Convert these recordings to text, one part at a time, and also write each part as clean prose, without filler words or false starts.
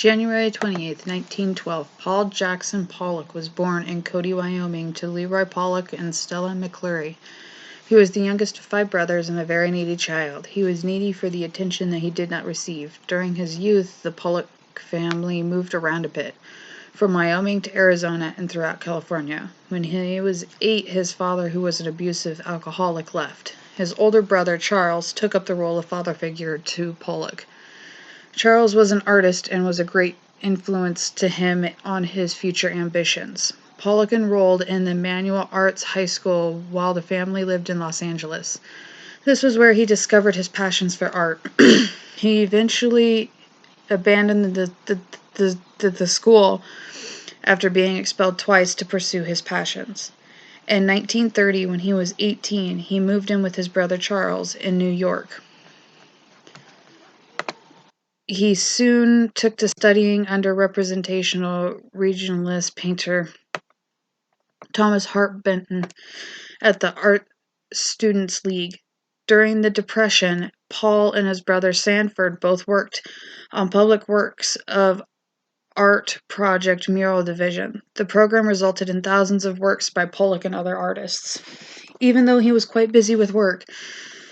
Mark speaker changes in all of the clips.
Speaker 1: January 28, 1912, Paul Jackson Pollock was born in Cody, Wyoming, to Leroy Pollock and Stella McCleary. He was the youngest of 5 brothers and a very needy child. He was needy for the attention that he did not receive. During his youth, the Pollock family moved around a bit, from Wyoming to Arizona and throughout California. When he was 8, his father, who was an abusive alcoholic, left. His older brother, Charles, took up the role of father figure to Pollock. Charles was an artist and was a great influence to him on his future ambitions. Pollock enrolled in the Manual Arts High School while the family lived in Los Angeles. This was where he discovered his passions for art. He eventually abandoned the school after being expelled twice to pursue his passions. In 1930, when he was 18, he moved in with his brother Charles in New York. He soon took to studying under representational regionalist painter Thomas Hart Benton at the Art Students League. During the Depression, Paul and his brother Sanford both worked on Public Works of Art Project Mural Division. The program resulted in thousands of works by Pollock and other artists. Even though he was quite busy with work,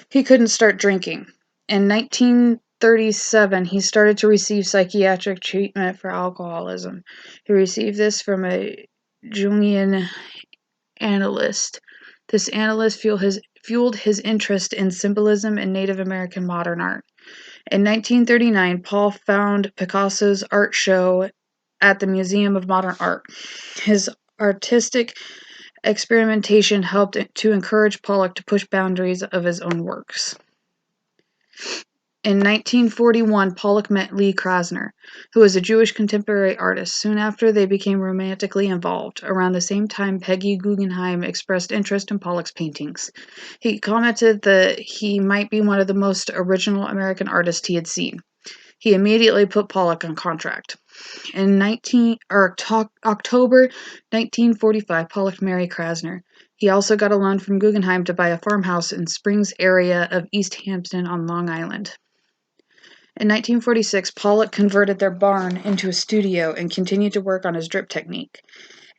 Speaker 1: he couldn't start drinking. In 1937, he started to receive psychiatric treatment for alcoholism. He received this from a Jungian analyst. This analyst fueled his interest in symbolism and Native American modern art. In 1939, Paul found Picasso's art show at the Museum of Modern Art. His artistic experimentation helped to encourage Pollock to push boundaries of his own works. In 1941, Pollock met Lee Krasner, who was a Jewish contemporary artist. Soon after, they became romantically involved. Around the same time, Peggy Guggenheim expressed interest in Pollock's paintings. He commented that he might be one of the most original American artists he had seen. He immediately put Pollock on contract. In October 1945, Pollock married Krasner. He also got a loan from Guggenheim to buy a farmhouse in Springs area of East Hampton on Long Island. In 1946, Pollock converted their barn into a studio and continued to work on his drip technique.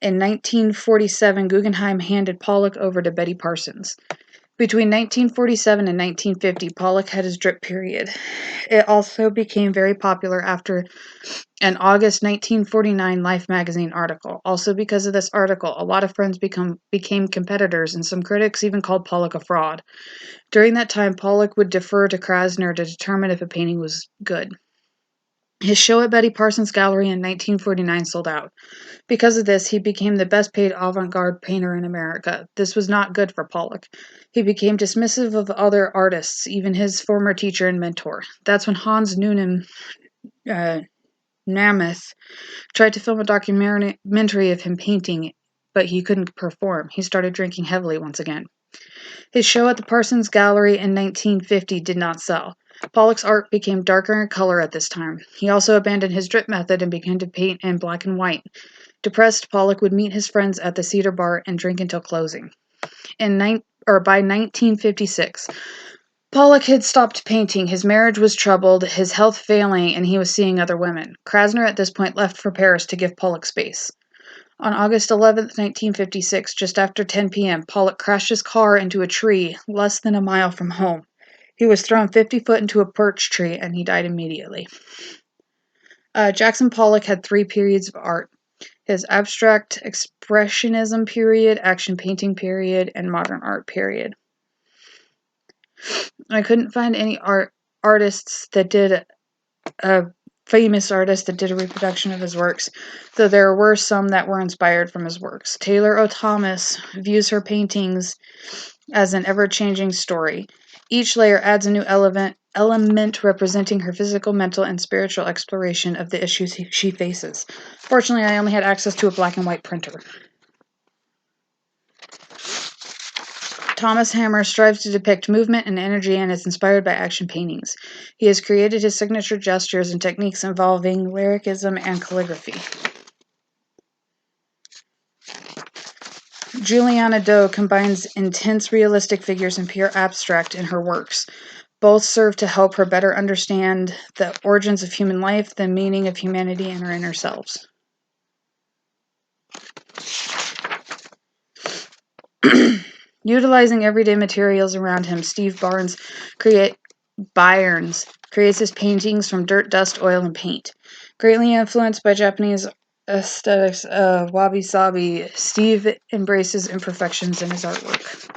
Speaker 1: In 1947, Guggenheim handed Pollock over to Betty Parsons. Between 1947 and 1950, Pollock had his drip period. It also became very popular after an August 1949 Life magazine article. Also because of this article, a lot of friends became competitors, and some critics even called Pollock a fraud. During that time, Pollock would defer to Krasner to determine if a painting was good. His show at Betty Parsons Gallery in 1949 sold out. Because of this, he became the best-paid avant-garde painter in America. This was not good for Pollock. He became dismissive of other artists, even his former teacher and mentor. That's when Hans Noonan Namath tried to film a documentary of him painting, but he couldn't perform. He started drinking heavily once again. His show at the Parsons Gallery in 1950 did not sell. Pollock's art became darker in color at this time. He also abandoned his drip method and began to paint in black and white. Depressed, Pollock would meet his friends at the Cedar Bar and drink until closing. By 1956, Pollock had stopped painting. His marriage was troubled, his health failing, and he was seeing other women. Krasner at this point left for Paris to give Pollock space. On August 11, 1956, just after 10 p.m., Pollock crashed his car into a tree less than a mile from home. He was thrown 50 feet into a birch tree, and he died immediately. Jackson Pollock had 3 periods of art: his abstract expressionism period, action painting period, and modern art period. I couldn't find any artists that did a famous artist that did a reproduction of his works, though there were some that were inspired from his works. Taylor O. Thomas views her paintings as an ever-changing story. Each layer adds a new element representing her physical, mental, and spiritual exploration of the issues she faces. Fortunately, I only had access to a black and white printer. Thomas Hammer strives to depict movement and energy and is inspired by action paintings. He has created his signature gestures and techniques involving lyricism and calligraphy. Juliana Doe combines intense realistic figures and pure abstract in her works. Both serve to help her better understand the origins of human life, the meaning of humanity, and our inner selves. Utilizing everyday materials around him, Steve Barnes creates his paintings from dirt, dust, oil, and paint. Greatly influenced by Japanese aesthetics of wabi-sabi, Steve embraces imperfections in his artwork.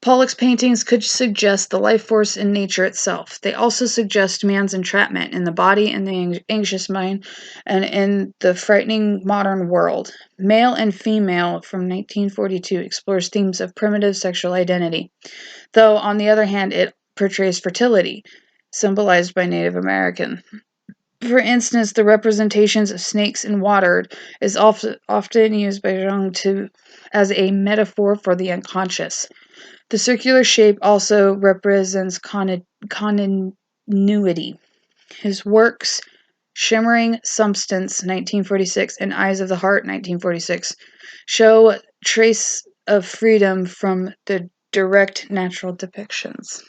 Speaker 1: Pollock's paintings could suggest the life force in nature itself. They also suggest man's entrapment in the body and the anxious mind and in the frightening modern world. Male and Female from 1942 explores themes of primitive sexual identity, though on the other hand it portrays fertility, symbolized by Native American. For instance, the representations of snakes in water is often used by Zhang as a metaphor for the unconscious. The circular shape also represents continuity. His works, Shimmering Substance, 1946, and Eyes of the Heart, 1946, show trace of freedom from the direct natural depictions.